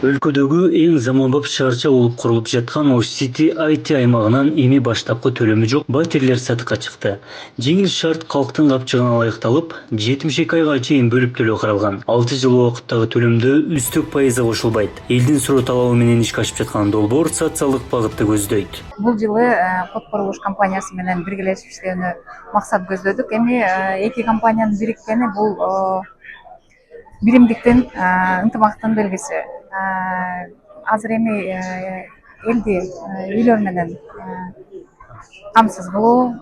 Өлкөдөгү эң заманбап шаарча болуп курулуп жаткан Ош Сити IT аймагынан эми баштапкы төлөмү жок батирлер сатыкка чыкты. Жеңил шарт калктын капчыгына ылайыкталып, 72 айга чейин бөлүп төлөө каралган. 6 жыл убакыттагы төлөмдө үстөк пайызы кошулбайт. Элдин суроо талабы менен ишке ашып жаткан долбоор социалдык багытты көздөйт. Бул жылы код курулуш компаниясы менен биргелешип иштөөнү максат көздөдүк. Эми эки компаниянын бириккени бул биримдиктин, ынтымактын белгиси. Азыр эми элди үйлөр менен камсыз кылуу,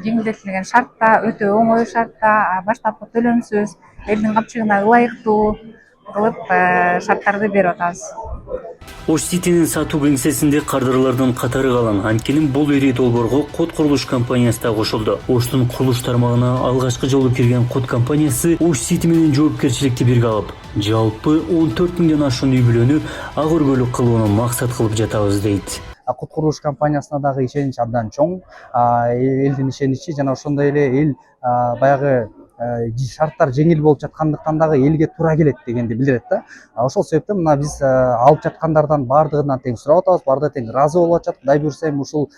жеңилдетилген шартта, өтө оңой шартта, баштапкы төлөмсүз, элдин капчыгына ылайыктуу кылып шарттарды берип атабыз. Ош Ситинин сатуу кеңсесинде кардырлардын катары калың. Анткени бул ири долбоорго код курулуш компаниясы да кошулду. Оштун курулуш тармагына алгачкы жолу кирген код компаниясы Ош Сити менен жоопкерчиликти бирге алып, жалпы 14 миңден ашуун үй бүлөнү ак өргөлүк кылууну максат кылып жатабыз дейт. Код курулуш компаниясына дагы ишенич абдан чоң. Элдин ишеничи жана ошондой эле эл баягы шарттар жеңил болуп жаткандыктан дагы элге туура келет дегенди билдирет да. Ошол себептен мына биз алып жаткандардан баардыгынан тең сурап атабыз, баардыгы тең ыраазы болуп атышат. Кудай буюрса эми ушул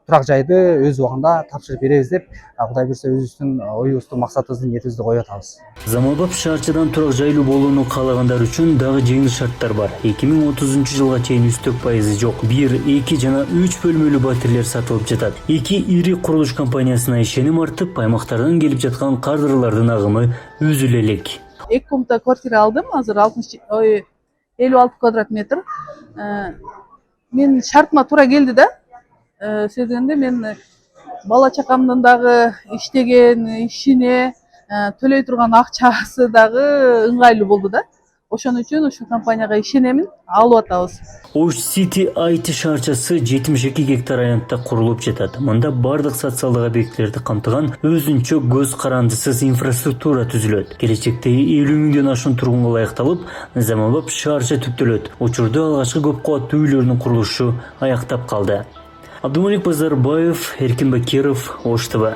турак жайды өз убагында тапшырып беребиз деп, кудай буюрса өзүбүздүн оюбузду, максатыбызды, ниетибизди коюп атабыз. Заманбап шаарчадан турак жайлуу болууну каалагандар үчүн дагы жеңил шарттар бар. 2030 жылга чейин үстөк пайызы жок 1, 2 жана 3 бөлмөлүү батирлер сатылып жатат. Эки ири курулуш компаниясына ишеним артып, аймактардан келип жаткан кардырлардын агымы үзүлө элек. 2 комната квартира алдым, азыр 56 квадрат метр. Мен шартыма туура келди да. Себебинде мен бала чакамдын дагы иштеген ишине төлөй турган акчасы дагы ыңгайлуу болду да. Ошон үчүн ушул компанияга ишенемин, алып атабыз. Ош Сити IT шаарчасы 72 гектар аянтта курулуп жатат. Мында бардык социалдык объектилерди камтыган өзүнчө көз карандысыз инфраструктура түзүлөт. Келечекте 50 миңден ашуун тургунга ылайыкталып, заманбап шаарча түптөлөт. Учурда алгачкы көп кабаттуу үйлөрдүн курулушу аяктап калды. Абдумалик Базарбаев, Эркин Бакиров, Ош ТВ.